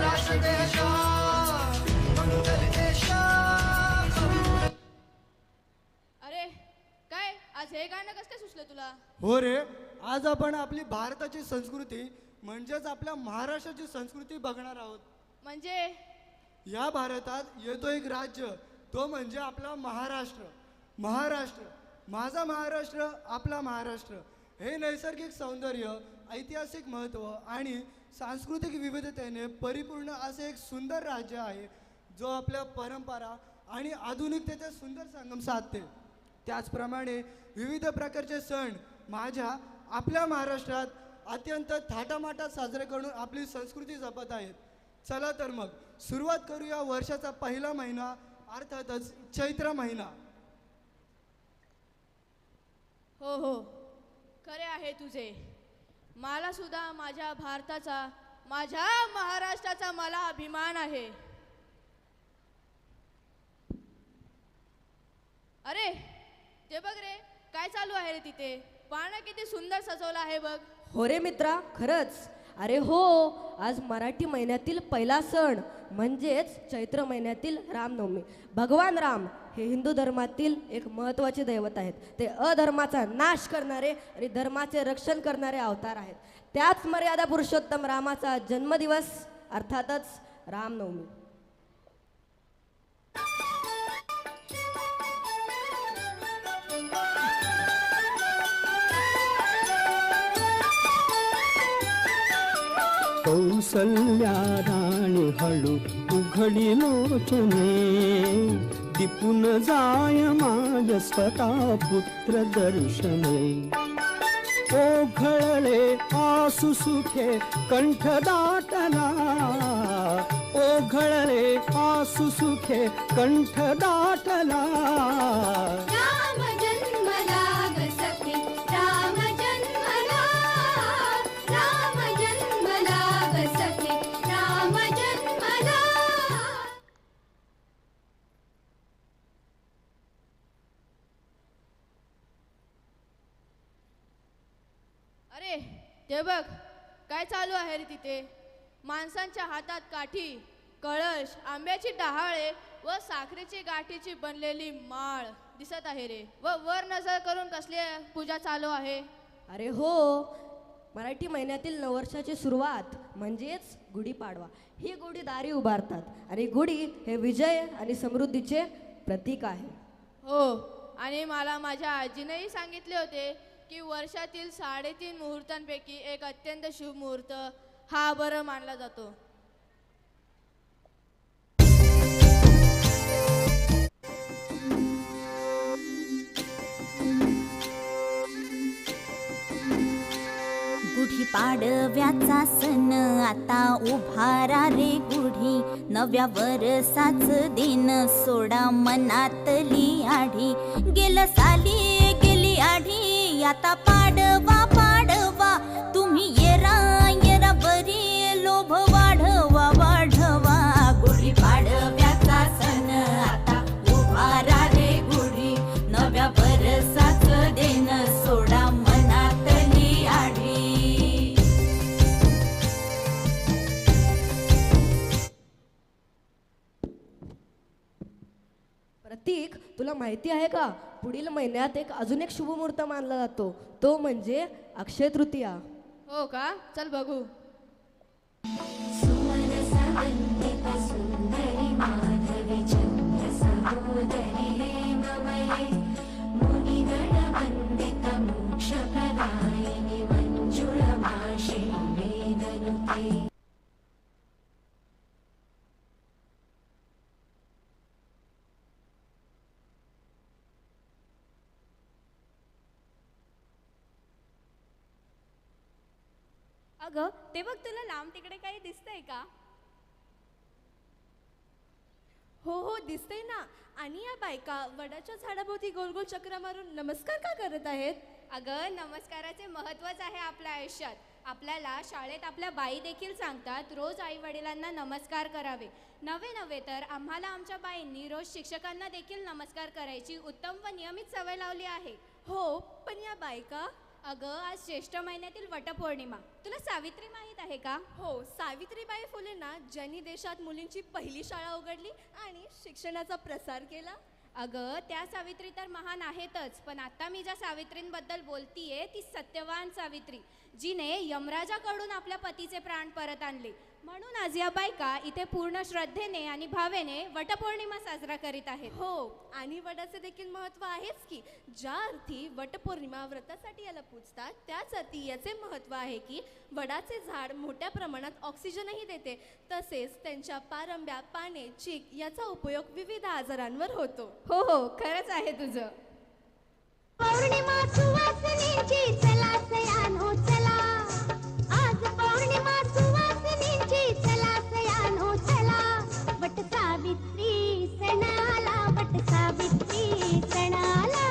महाराष्ट्र देशा मंगल देशा. अरे काय आज हे गाणं कसं काय सुचलं तुला? हो रे, आज आपण आपली भारताची संस्कृती म्हणजेच आपल्या महाराष्ट्राची संस्कृती बघणार आहोत. म्हणजे या भारतात येतो एक राज्य, तो म्हणजे आपला महाराष्ट्र. महाराष्ट्र, माझा महाराष्ट्र, आपला महाराष्ट्र हे नैसर्गिक सौंदर्य, ऐतिहासिक महत्त्व आणि सांस्कृतिक विविधतेने परिपूर्ण असे एक सुंदर राज्य आहे, जो आपल्या परंपरा आणि आधुनिकतेचे सुंदर संगम साधते. त्याचप्रमाणे विविध प्रकारचे सण आपल्या महाराष्ट्रात अत्यंत थाटामाटात साजरे करून आपली संस्कृती जपत आहेत. चला तर मग सुरुवात करूया वर्षाचा पहिला महिना, अर्थातच चैत्र महिना. हो हो, खरे आहे तुझे. मला सुद्धा माझ्या भारताचा, माझ्या महाराष्ट्राचा मला अभिमान आहे. अरे ते बघ रे, काय चालू आहे रे तिथे? पानं किती सुंदर सजवलं आहे बघ. हो रे मित्रा, खरंच. अरे हो, आज मराठी महिन्यातील पहिला सण म्हणजेच चैत्र महिन्यातील रामनवमी. भगवान राम हे हिंदू धर्मातील एक महत्त्वाचे दैवत आहेत. ते अधर्माचा नाश करणारे आणि धर्माचे रक्षण करणारे अवतार आहेत. त्याच मर्यादा पुरुषोत्तम रामाचा जन्मदिवस अर्थातच रामनवमी. कौसल्या राणी हळू उघडी लोचने, दिपून जाय माझ स्वतः पुत्र दर्शने. ओघळले आसु सुखे कंठ दाटला, ओघळले आसु सुखे कंठ दाटला. राम जन्मला ग सखे, राम जन्मला, राम जन्मला ग सखे, राम जन्मला. अरे ते बघ, काय चालू आहे रे तिथे? माणसांच्या हातात काठी, कळश, आंब्याची डहाळे व साखरेची गाठीची बनलेली माळ दिसत आहे रे. व वर नजर करून कसली पूजा चालू आहे? अरे हो, मराठी महिन्यातील नववर्षाची सुरुवात म्हणजेच गुढीपाडवा. ही गुढी दारी उभारतात आणि गुढी हे विजय आणि समृद्धीचे प्रतीक आहे. हो, आणि मला माझ्या आजीनेही सांगितले होते की वर्षातील 3.5 मुहूर्तांपैकी एक अत्यंत शुभ मुहूर्त हा बरं मानला जातो. गुढी पाडव्याचा सण आता उभारा रे गुढी, नव्या वर्षाच दिन सोडा मनातली आढी. गेलं साली गेली आढी, आता पाडवा पाडवा, तुम्ही येरा येरा बरी लोभ वाढवा वाढवा. गुढी पाडव्याचा सण आता उभारा रे गुढी, नव्या वर्षाच दिन सोडा मनातली आढी. प्रतीक, तुला माहिती आहे का, पुढील महिन्यात अजून एक शुभ मुहूर्त मानला जातो, तो म्हणजे अक्षय तृतीया. हो का? चल बघू. सुमन सवंदित सुंदरी माधवी चंद्र सहोदरी हेममये, मुनिगण वंदित मोक्षप्रदायिनि मंजुळभाषे वेदनुते. अगं ते बघ, तुला लांब तिकडे काही दिसतंय का? हो हो, दिसतंय ना. आणि या बायका वडाच्या झाडाभोवती गोल गोल चक्र मारून नमस्कार का करत आहेत? अगं, नमस्काराचे महत्त्वच आहे आपल्या आयुष्यात. आपल्याला शाळेत आपल्या बाई देखील सांगतात रोज आई वडिलांना नमस्कार करावे. नव्हे तर आम्हाला आमच्या बाईंनी रोज शिक्षकांना देखील नमस्कार करायची उत्तम व नियमित सवय लावली आहे. हो, पण या बायका अगं आज ज्येष्ठ महिन्यातील वटपौर्णिमा. तुला सावित्री माहीत आहे का? हो, सावित्रीबाई फुलेंना ज्यांनी देशात मुलींची पहिली शाळा उघडली आणि शिक्षणाचा प्रसार केला. अगं त्या सावित्री तर महान आहेतच, पण आता मी ज्या सावित्रींबद्दल बोलतीये ती सत्यवान सावित्री, जिने यमराजाकडून आपल्या पतीचे प्राण परत आणले. म्हणून आज या बायका इथे पूर्ण श्रद्धेने आणि भावेने वटपौर्णिमा साजरा करीत आहेत. हो, आणि वडाचे देखील महत्त्व आहेच की. ज्या अर्थी वटपौर्णिमा व्रतासाठी याला पूजतात, त्याच अर्थी याचे महत्त्व आहे की वडाचे झाड मोठ्या प्रमाणात ऑक्सिजनही देते. तसेच त्यांच्या पारंब्या, पाने, चीक याचा उपयोग विविध आजारांवर होतो. हो हो, खरंच आहे तुझं. पौर्णिमा सुवासिनीची चला सयानो चला, आज पौर्णिमा सुवासिनीची चला सयानो चला, वट सावित्री सणाला, वट सावित्री सणाला.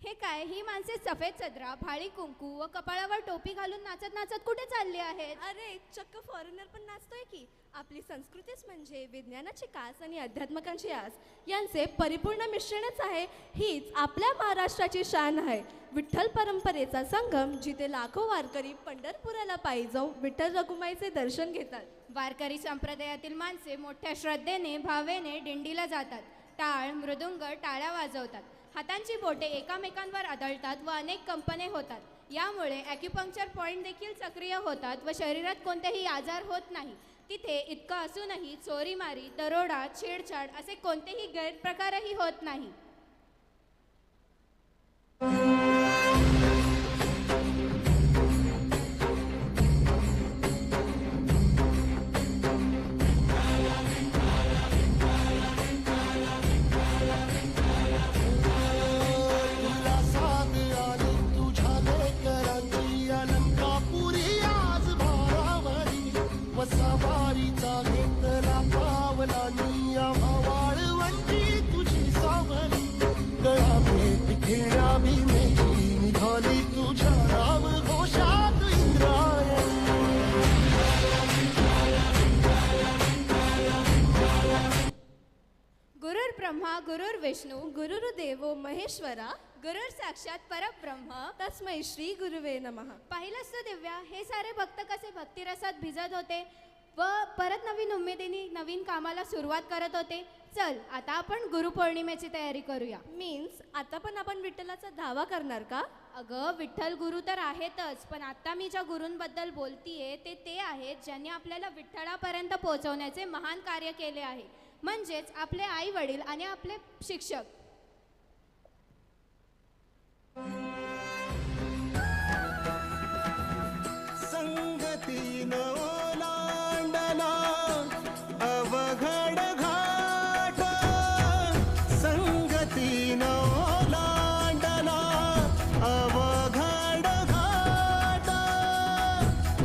हे काय, ही माणसे सफेद सदरा, भाळी कुंकू व कपाळावर टोपी घालून नाचत नाचत कुठे चालली आहेत? अरे, चक्क फॉरेनर पण नाचतोय की. आपली संस्कृतीच म्हणजे विज्ञानाची कास आणि अध्यात्मकांची आस यांचे परिपूर्ण मिश्रणच आहे. हीच आपल्या महाराष्ट्राची शान आहे. विठ्ठल परंपरेचा संगम, जिथे लाखो वारकरी पंढरपुराला पायी जाऊन विठ्ठल रखुमाईचे दर्शन घेतात. वारकरी संप्रदायातील माणसे मोठ्या श्रद्धेने भावेने दिंडीला जातात. टाळ, मृदुंग, टाळ्या वाजवतात. हातांची बोटे एकामेकांवर आदळतात व अनेक कंपने होतात. यामुळे ॲक्युपंक्चर पॉईंट देखील सक्रिय होतात व शरीरात कोणतेही आजार होत नाही. तिथे इतकं असूनही चोरीमारी, दरोडा, छेडछाड असे कोणतेही गैरप्रकारही होत नाही. तुला साथ आली तुझ्या लेकरांची अलंकापुरी आज भारावरी, वसावारीचा घेतला पावलांनी आम्हा वाळवंटी तुझी सावली, गळा भेट खेळा भीमेची निघाली तुझ्या राम घोषात इंद्रायणी. गुरुर् ब्रह्मा गुरुर्विष्णू गुरुर्देवो महेश्वरा, गुरुर् साक्षात परब्रह्म तस्मै श्री गुरुवे नमः. पाहिलंस तर दिव्या, हे सारे भक्त कसे भक्तिरसात भिजत होते व परत नवीन उमेदीने नवीन कामाला सुरुवात करत होते. चल आता आपण गुरुपौर्णिमेची तयारी करूया. मीन्स आता पण आपण विठ्ठलाचा धावा करणार का? अगं विठ्ठल गुरु तर आहेतच, पण आता मी ज्या गुरूंबद्दल बोलतीये ते आहेत ज्यांनी आपल्याला विठ्ठलापर्यंत पोहोचवण्याचे महान कार्य केले आहे. म्हणजेच आपले आई वडील आणि आपले शिक्षक. संगतीन ओलांडला अवघड घाट, संगतीन ओलांडला अवघड घाट,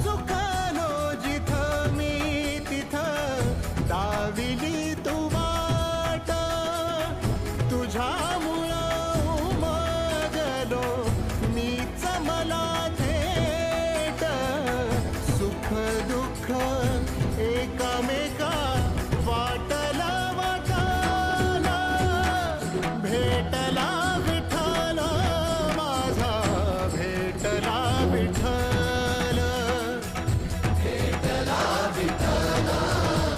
चुकलो जिथं मी तिथं दाविली तू वाट, तुझ्यामुळं उमगलो मीच मला थेट, सुख दुःख एकामेका वाटला वाटाला, भेटला विठ्ठल माझा, भेटला विठ्ठल, भेटला विठ्ठल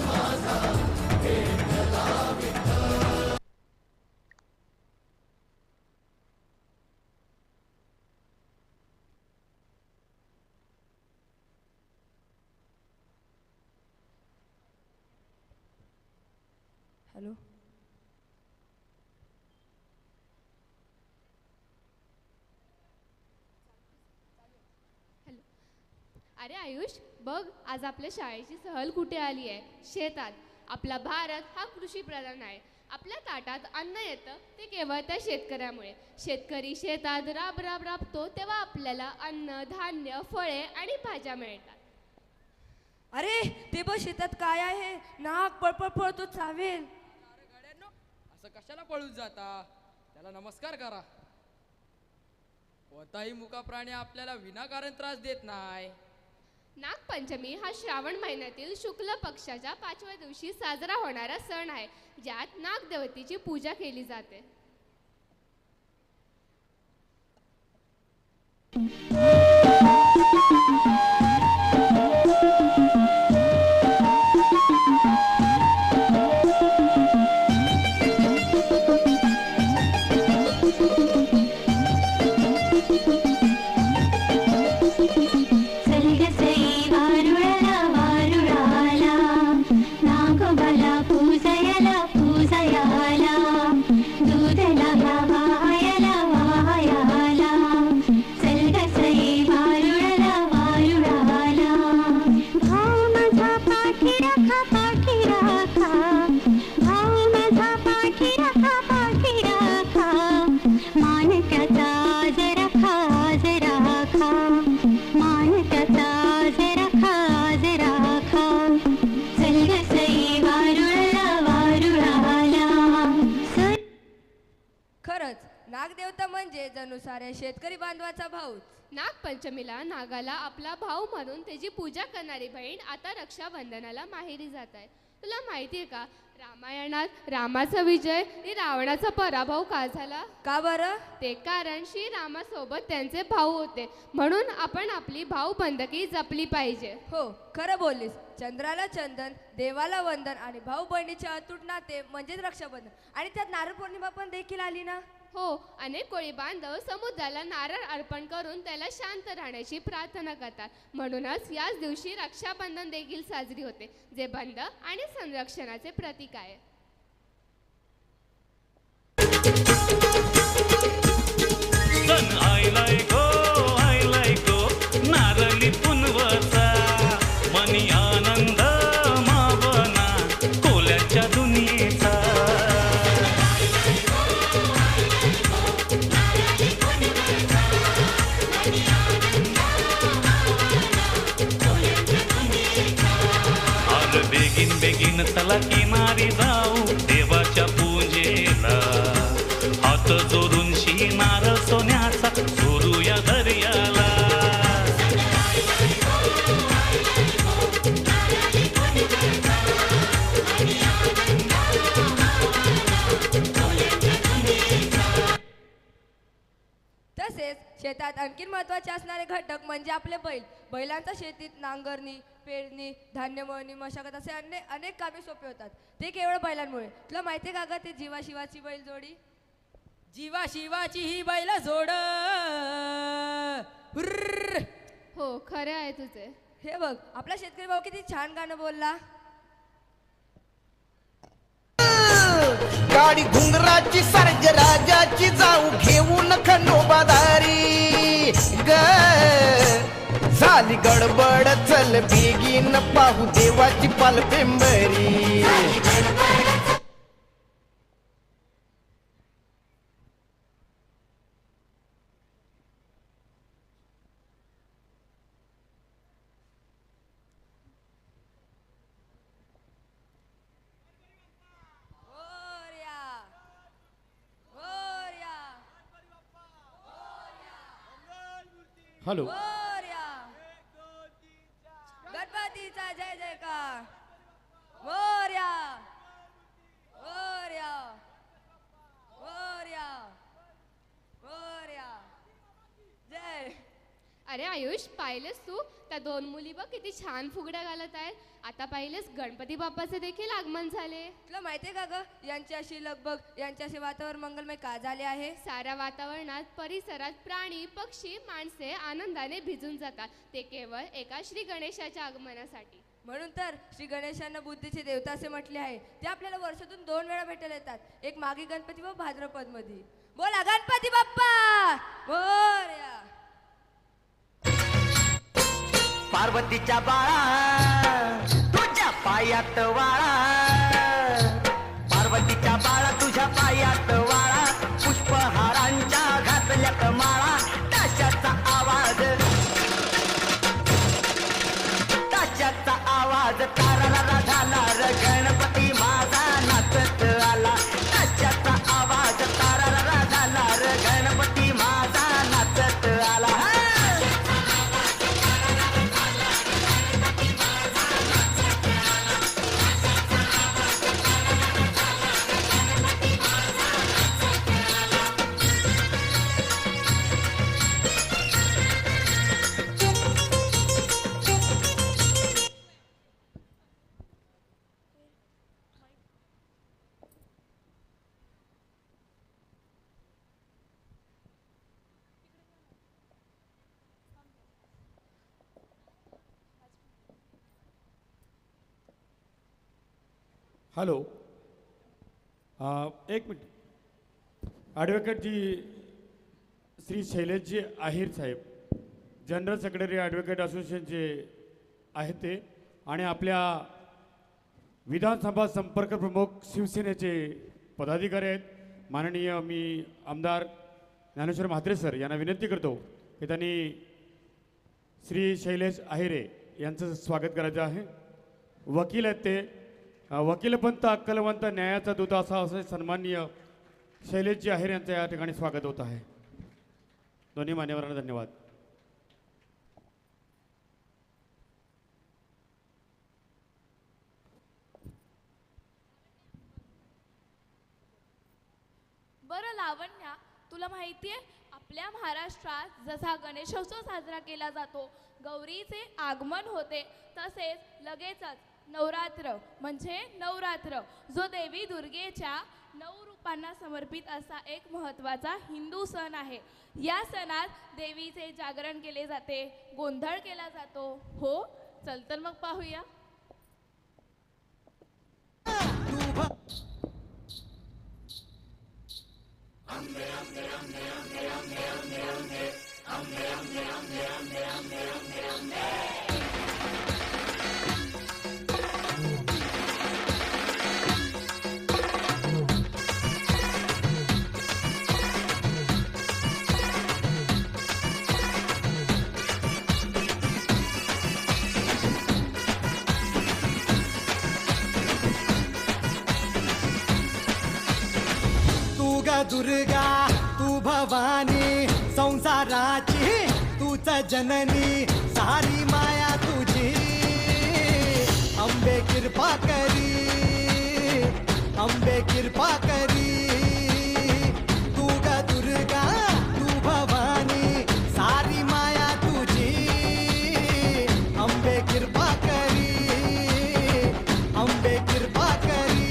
माझा, भेटला विठ्ठल. हॅलो. अरे आयुष, बघ आज आपल्या शाळेची सहल कुठे आली आहे? शेतात. आपला भारत हा कृषीप्रधान आहे. आपल्या ताटात अन्न येतं ते केवळ त्या शेतकऱ्यामुळे. शेतकरी शेतात राब राब राबतो तेव्हा आपल्याला अन्न, धान्य, फळे आणि भाज्या मिळतात. अरे ते बघ, शेतात काय आहे? नाक पळपळ पळतो, चावेल. अरे गाड्यांनो, असं कशाला पळून जाता? त्याला नमस्कार करा. कोणताही मुका प्राणी आपल्याला विनाकारण त्रास देत नाही. नागपंचमी हा श्रावण महिन्यातील शुक्ल पक्षाच्या 5व्या दिवशी साजरा होणारा सण आहे, ज्यात नागदेवतेची पूजा केली जाते. खरंच नागदेवता म्हणजे जणू साऱ्या शेतकरी बांधवाचा भाऊ. नागपंचमीला नागाला आपला भाऊ म्हणून त्याची पूजा करणारी बहीण आता रक्षाबंधनाला माहेरी जात आहे. तुला माहिती आहे का, रामायणात रामाचा विजय आणि रावणाचा पराभव का झाला? का बरं? ते कारण श्रीरामासोबत त्यांचे भाऊ होते, म्हणून आपण आपली भाऊबंदकी जपली पाहिजे. हो, खरं बोललीस. चंद्राला चंदन, देवाला वंदन आणि भाऊ बहिणीचे अतूट नाते म्हणजेच रक्षाबंधन. आणि त्यात नारळ पौर्णिमा पण देखील आली ना. हो, अनेक कोळी बांधव समुद्राला नारळ अर्पण करून त्याला शांत राहण्याची प्रार्थना करतात. म्हणूनच याच दिवशी रक्षाबंधन देखील साजरी होते, जे बंध आणि संरक्षणाचे प्रतीक आहे. सण आयलाय गो नारळी पुनवचा मनी आनंद मावना कोल्याच्या दुनियेचा. आज बेगीन बेगीन चला किनारी जाऊ देवाच्या पूजेला. हात जोडून नारळ सोन्याचा सोडूया दर्याला. तसेच शेतात आणखी महत्त्वाचे असणारे घटक म्हणजे आपले बैल. बैलांचा शेतीत नांगरणी, पेरणी, धान्य मळणी, मशागत असे अनेक कामे सोपे होतात, ते केवळ बैलांमुळे. तुला माहिती आहे का ग ते जीवा शिवाची बैल जोडी? जीवा शिवाची ही बैल जोड. हो, खरे आहे तुझे. हे बघ, आपला शेतकरी भाऊ किती छान गाणं बोलला. गाडी घुंगराची सर्ज राजाची जाऊ घेऊन खंडोबादारी ग. झाली गडबड चल बेगीन पाहू देवाची पालपेंबरी. हॅलो, गणपतीचा जय जयकार. मोरया मोरया मोरया मोरया जय. अरे आयुष, पाहिलेस तू त्या दोन मुली बघ किती छान फुगड्या घालत आहेत. आता पाहिलेस गणपती बाप्पाचे देखील आगमन झाले. तुला माहितीये का ग यांची अशी लगबग, यांचे असे वातावरण मंगलमय का झाले आहे? साऱ्या वातावरणात परिसरात प्राणी, पक्षी, माणसे आनंदाने भिजून जातात, ते केवळ एका श्री गणेशाच्या आगमनासाठी. म्हणून तर श्री गणेशांना बुद्धीचे देवता असे म्हटले आहे. ते आपल्याला वर्षातून 2 वेळा भेटायला येतात, एक माघी गणपती व भाद्रपद मध्ये. बोला गणपती बाप्पा मोरया. पार्वतीच्या बाळा तुझ्या पायात वाळा. पार्वतीच्या बाळा तुझ्या पायात वाळा. पुष्पहारांच्या घातल्यात माळा. ताशाचा आवाज ताराला झाला र गणपती माझा नाचत आला. ताशाचा आवाज ताराला झाला र गणपती माझा नाचत आला. हॅलो. एक मिनिट. ॲडव्होकेट जी श्री शैलेशजी आहिर साहेब, जनरल सेक्रेटरी ॲडव्होकेट असोसिएशनचे आहेत ते, आणि आपल्या विधानसभा संपर्क प्रमुख शिवसेनेचे पदाधिकारी आहेत. माननीय मी आमदार ज्ञानेश्वर म्हात्रे सर यांना विनंती करतो की त्यांनी श्री शैलेश आहिरे यांचं स्वागत करायचं आहे. वकील आहेत ते, वकीलपंत अक्कलवंत न्यायाचा दूत असा सन्माननीय शैलेशजी आहिर यांचं या ठिकाणी स्वागत होत आहे. दोन्ही मान्यवरांना धन्यवाद. बरं लावण्या, तुला माहितीये आपल्या महाराष्ट्रात जसा गणेशोत्सव साजरा केला जातो, गौरीचे आगमन होते, तसेच लगेचच नवरात्र म्हणजे नवरात्र, जो देवी दुर्गेच्या 9 रूपांना समर्पित असा एक महत्त्वाचा हिंदू सण आहे. या सणात देवीचे जागरण केले जाते, गोंधळ केला जातो. हो, चल तर मग पाहूया. दुर्गा तू भवानी संसाराची तूच जननी, सारी माया तुझी. अंबे कृपा करी, अंबे कृपा करी. तू ग दुर्गा तू भवानी सारी माया तुझी. अंबे कृपा करी, अंबे कृपा करी.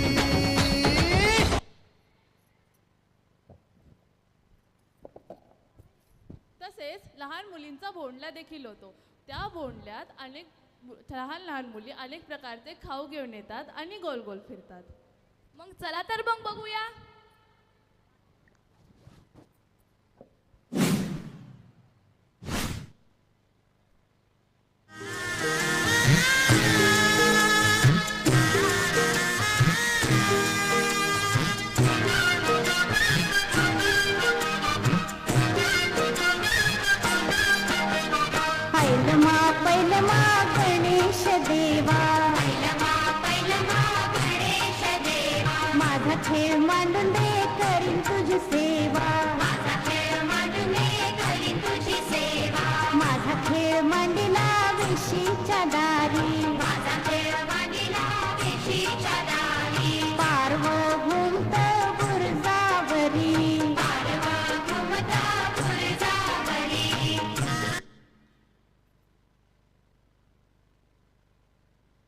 तसेच लहान मुलींचा बोंडला देखील होतो. त्या बोंडल्यात अनेक लहान लहान मुली अनेक प्रकारचे खाऊ घेऊन येतात आणि गोल गोल फिरतात. मग चला तर मग बघूया. पैलमा गणेश देवा, माझा खेळ मांडून दे करीन तुझी सेवा. माझा खेळ मांडिला वेशीच्या दारी, पारव घुमत बुरजावरी.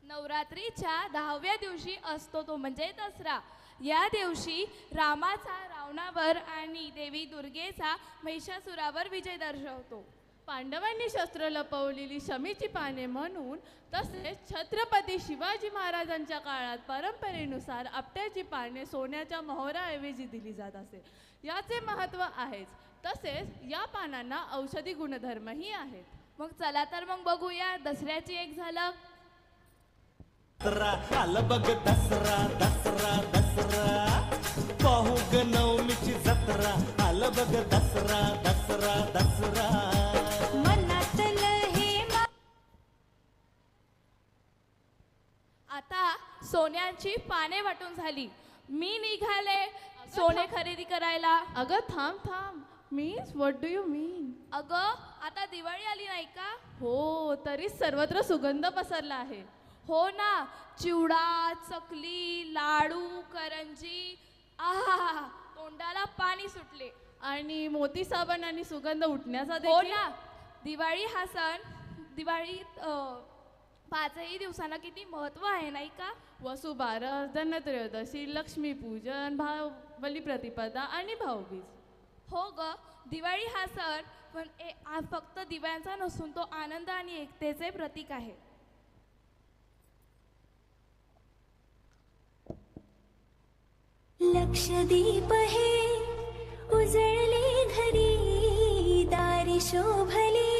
नवरात्रीच्या 10व्या दिवशी असतो तो म्हणजे दसरा. या दिवशी रामाचा रावणावर आणि देवी दुर्गेचा महिषासुरावर विजय दर्शवतो. पांडवांनी शस्त्र लपवलेली शमीची पाने म्हणून, तसेच छत्रपती शिवाजी महाराजांच्या काळात परंपरेनुसार आपट्याची पाने सोन्याच्या मोहराऐवजी दिली जात असे. याचे महत्त्व आहेच. तसेच या पानांना औषधी गुणधर्मही आहेत. मग चला तर मग बघूया दसऱ्याची एक झलक. आलं बघ दसरा दसरा दसरा, पाहू ग नवमीची जत्रा. आलं बघ दसरा दसरा दसरा. आता सोन्याची पाने वाटून झाली. मी निघाले सोने खरेदी करायला. अगं थांब थांब, मीन्स व्हॉट डू यू मीन? अगं आता दिवाळी आली नाही का? हो, तरी सर्वत्र सुगंध पसरला आहे. हो ना, चिवडा, चकली, लाडू, करंजी. आहा, तोंडाला पाणी सुटले. आणि मोती साबण आणि सुगंध उठण्याचा देखील. हो ना, दिवाळी हा सण, दिवाळीत 5ही दिवसांना किती महत्त्व आहे नाही का? वसुबारस, धनत्रयोदशी, लक्ष्मीपूजन, बलिप्रतिपदा आणि भाऊबीज. हो ग, दिवाळी हा सण पण फक्त दिव्यांचा नसून तो आनंद आणि एकतेचे प्रतीक आहे. लक्षदीप हे उजळले घरी दारी शोभले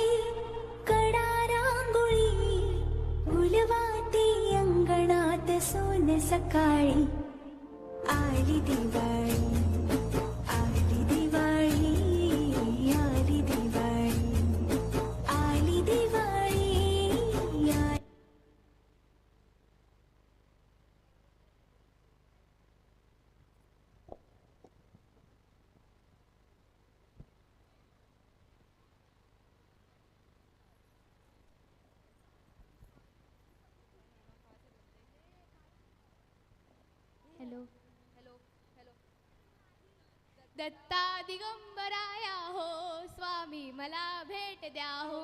कडा रांगोळी फुलवाती अंगणात सोन सकाळी आली दिवाळी आली दिवाळी आली दिवाळी आली दिवाळी आली हॅलो दत्ता दिगंबराया हो स्वामी मला भेट द्या हो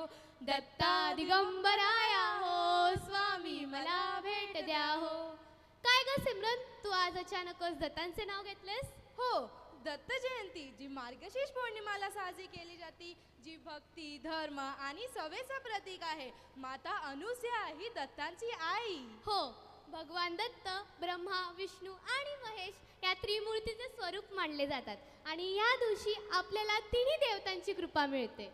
दत्ता दिगंबराया हो स्वामी मला भेट द्या हो. काय ग सिमरन, तू आज अचानकच दत्तांचे नाव घेतलेस? हो, दत्त जयंती जी मार्गशीर्ष पौर्णिमाला साजरी केली जाते, जी भक्ती धर्म आणि सेवेचं प्रतीक आहे. माता अनुसूया ही दत्तांची आई. हो, भगवान दत्त ब्रह्मा विष्णू आणि महेश या त्रिमूर्तीचे स्वरूप मानले जातात आणि या दिवशी आपल्याला तिन्ही देवतांची कृपा मिळते.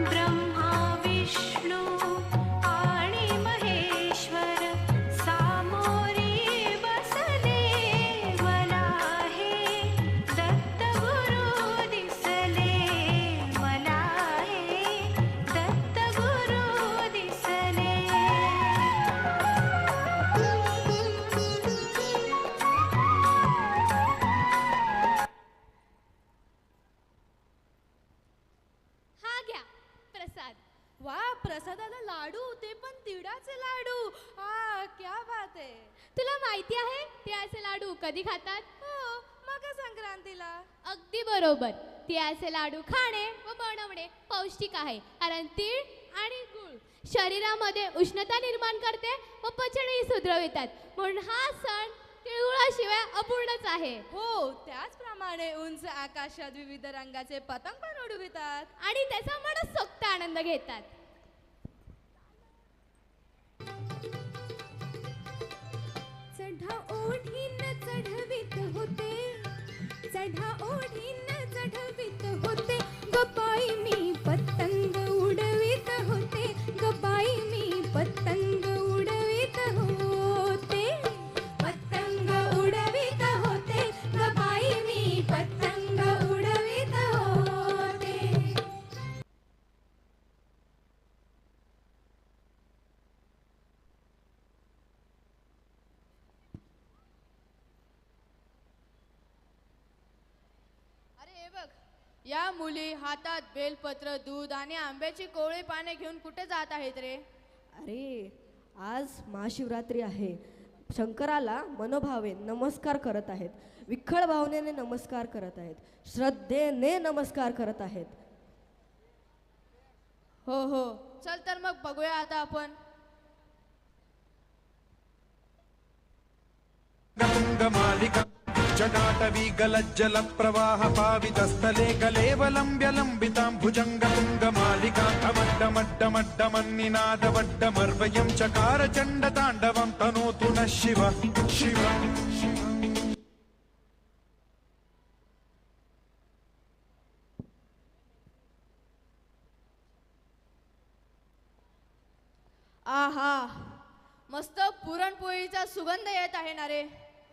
ब्रह्मा विष्णू आणि महेश्वर सामोरी बसले मला हे दत्त गुरु दिसले मला हे दत्त गुरु दिसले. हा घ्या प्रसाद. वा, प्रसादाला लाडू, ते पण तिळाचे लाडू. हा, क्या बात आहे. तुला माहिती आहे तिळाचे लाडू कधी खातात? हो, मकर संक्रांतीला. अगदी बरोबर. तिळाचे लाडू खाणे व बनवणे पौष्टिक आहे, कारण तीळ आणि गुळ शरीरामध्ये उष्णता निर्माण करते व पचनही सुधरवितात. म्हणून हा सण तिळगुळाशिवाय अपूर्णच आहे. हो, त्याचप्रमाणे उंच आकाशात विविध रंगाचे पतंग पण उडवितात आणि त्याचा मनसोक्त आनंद घेतात. चढा ओढीन चढवित होते चढा ओढीन चढवित होते गपाई मी पतंग उडवित होते गपाई मी पतंग उडवित होते पतंग उडवित होते गपाई मी पतंग उडवित होते. अरे हे बघ, या मुली हातात बेलपत्र, दूध आणि आंब्याची कोवळी पाने घेऊन कुठे जात आहेत रे? अरे आज महाशिवरात्री आहे. शंकराला मनोभावे नमस्कार करत आहेत, विठ्ठल भावनेने नमस्कार करत आहेत, श्रद्धेने नमस्कार करत आहेत. हो हो, चल तर मग बघूया आता आपण. गंगमालिका जटाटवी गलज्जल प्रवाह पावितस्थले कलेवलम्ब्य लम्बितां भुजङ्गतुङ्गमालिका अमड्डमड्डमड्डमन्निनादवड्डमर्वयं चकार चण्डताण्डवं तनोतु नः शिव शिव. आहा, मस्त पुरणपोळीचा सुगंध येत आहे ना रे.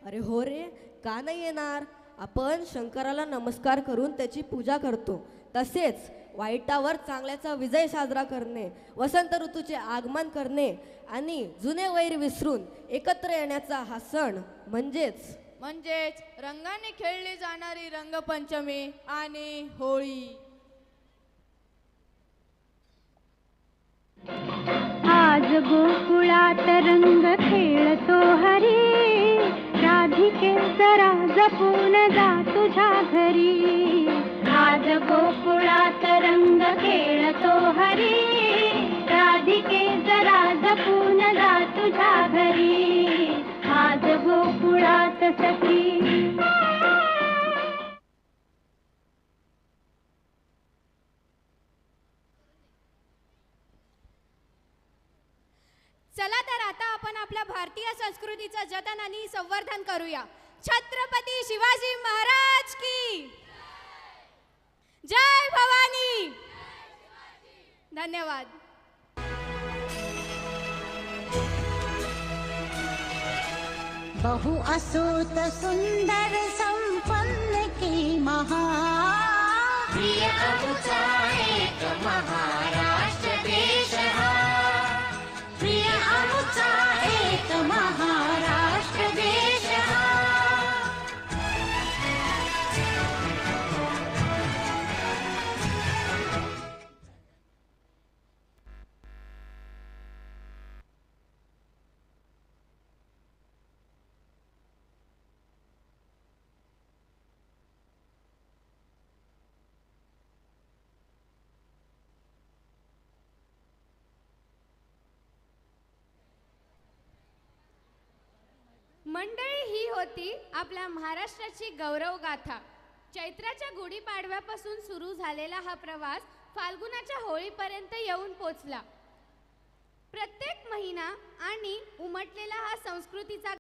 अरे हो रे, का नाही येणार. आपण शंकराला नमस्कार करून त्याची पूजा करतो. तसेच वाईटावर चांगल्याचा विजय साजरा करणे, वसंत ऋतूचे आगमन करणे आणि जुने वैर विसरून एकत्र येण्याचा हा सण म्हणजेच रंगाने खेळली जाणारी रंगपंचमी आणि होळी. आज गोकुळात रंग खेळतो हरी राधिके जरा जपून जा तुझ्या घरी. आज गोकुळात रंग खेळतो हरी राधिके जरा जपून जा तुझ्या घरी. आज गोकुळात सखी भारतीय संस्कृतीचं जतन आणि संवर्धन करूया. छत्रपती शिवाजी महाराज की जय भवानी. धन्यवाद. बहु असुत सुंदर संपन्न की महा प्रिय अमुचा एक महाराष्ट्र देश हा. प्रिय अमुचा एक महाराष्ट्र देश हा. मंडळी, ही होती आपल्या महाराष्ट्राची गौरव गाथा. चैत्राच्या गुढीपाडव्यापासून सुरू झालेला हा प्रवास फाल्गुनाच्या होळीपर्यंत येऊन पोचला. प्रत्येक महिना आणि उमटलेला हा संस्कृतीचा